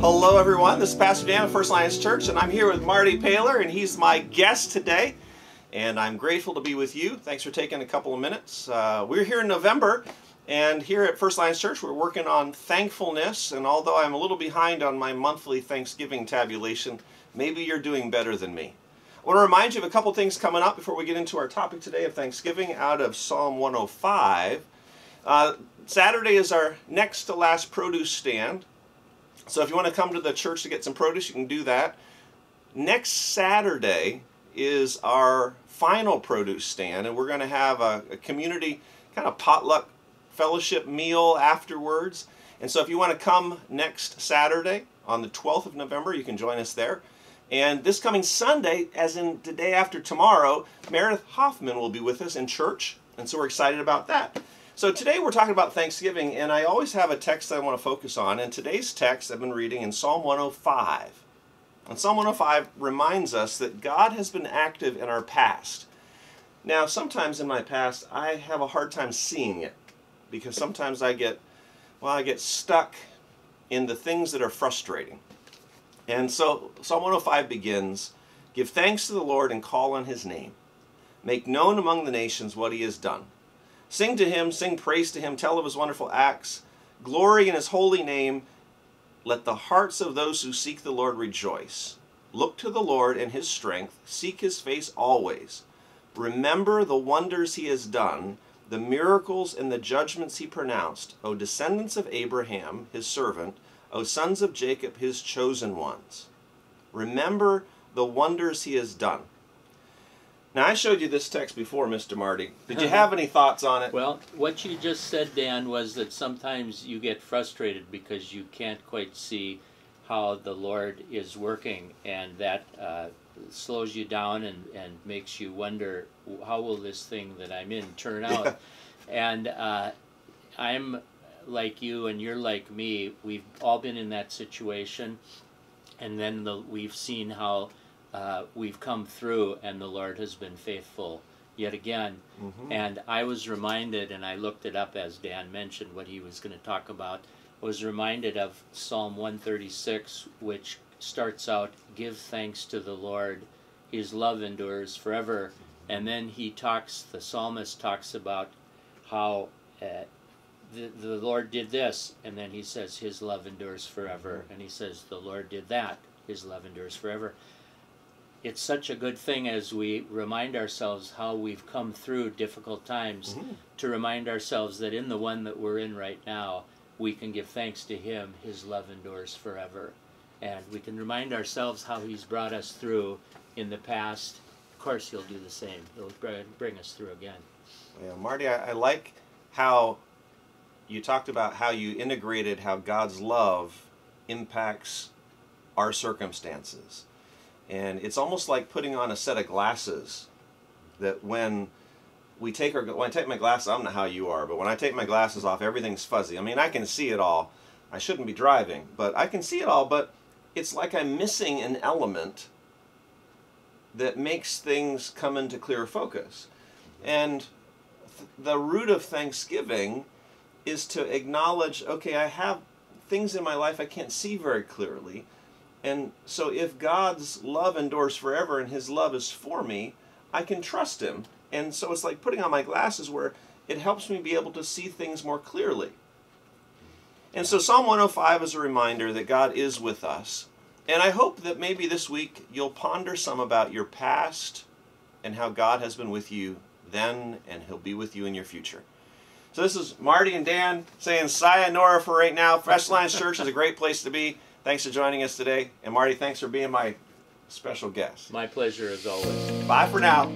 Hello everyone, this is Pastor Dan of First Alliance Church, and I'm here with Marty Paler, and he's my guest today. And I'm grateful to be with you. Thanks for taking a couple of minutes. We're here in November, and here at First Alliance Church we're working on thankfulness. And although I'm a little behind on my monthly Thanksgiving tabulation, maybe you're doing better than me. I want to remind you of a couple things coming up before we get into our topic today of Thanksgiving out of Psalm 105. Saturday is our next to last produce stand. So if you want to come to the church to get some produce, you can do that. Next Saturday is our final produce stand, and we're going to have a community kind of potluck fellowship meal afterwards. And so if you want to come next Saturday on the 12th of November, you can join us there. And this coming Sunday, as in the day after tomorrow, Meredith Hoffman will be with us in church, and so we're excited about that. So today we're talking about Thanksgiving, and I always have a text that I want to focus on, and today's text I've been reading in Psalm 105. And Psalm 105 reminds us that God has been active in our past. Now, sometimes in my past, I have a hard time seeing it, because sometimes I get stuck in the things that are frustrating. And so Psalm 105 begins, "Give thanks to the Lord and call on his name. Make known among the nations what he has done. Sing to him, sing praise to him, tell of his wonderful acts. Glory in his holy name. Let the hearts of those who seek the Lord rejoice. Look to the Lord and his strength. Seek his face always. Remember the wonders he has done, the miracles and the judgments he pronounced. O descendants of Abraham, his servant, O sons of Jacob, his chosen ones. Remember the wonders he has done." Now, I showed you this text before, Mr. Marty. Did you have any thoughts on it? Well, what you just said, Dan, was that sometimes you get frustrated because you can't quite see how the Lord is working, and that slows you down and makes you wonder, how will this thing that I'm in turn out? Yeah. And I'm like you and you're like me. We've all been in that situation, and then we've seen how we've come through, and the Lord has been faithful yet again. Mm-hmm. And I was reminded, and I looked it up as Dan mentioned what he was going to talk about, I was reminded of Psalm 136, which starts out, "Give thanks to the Lord, his love endures forever." And then the psalmist talks about how the Lord did this, and then he says his love endures forever. Mm-hmm. And he says the Lord did that, his love endures forever. It's such a good thing as we remind ourselves how we've come through difficult times, mm-hmm. to remind ourselves that in the one that we're in right now, we can give thanks to him, his love endures forever. And we can remind ourselves how he's brought us through in the past. Of course, he'll do the same. He'll bring us through again. Yeah, Marty, I like how you talked about how you integrated how God's love impacts our circumstances. And it's almost like putting on a set of glasses that when I take my glasses, I don't know how you are, but when I take my glasses off, everything's fuzzy. I mean, I can see it all. I shouldn't be driving, but I can see it all, but it's like I'm missing an element that makes things come into clear focus. And the root of Thanksgiving is to acknowledge, okay, I have things in my life I can't see very clearly. And so if God's love endures forever and his love is for me, I can trust him. And so it's like putting on my glasses where it helps me be able to see things more clearly. And so Psalm 105 is a reminder that God is with us. And I hope that maybe this week you'll ponder some about your past and how God has been with you then, and he'll be with you in your future. So this is Marty and Dan saying sayonara for right now. First Alliance Church is a great place to be. Thanks for joining us today. And Marty, thanks for being my special guest. My pleasure as always. Bye for now.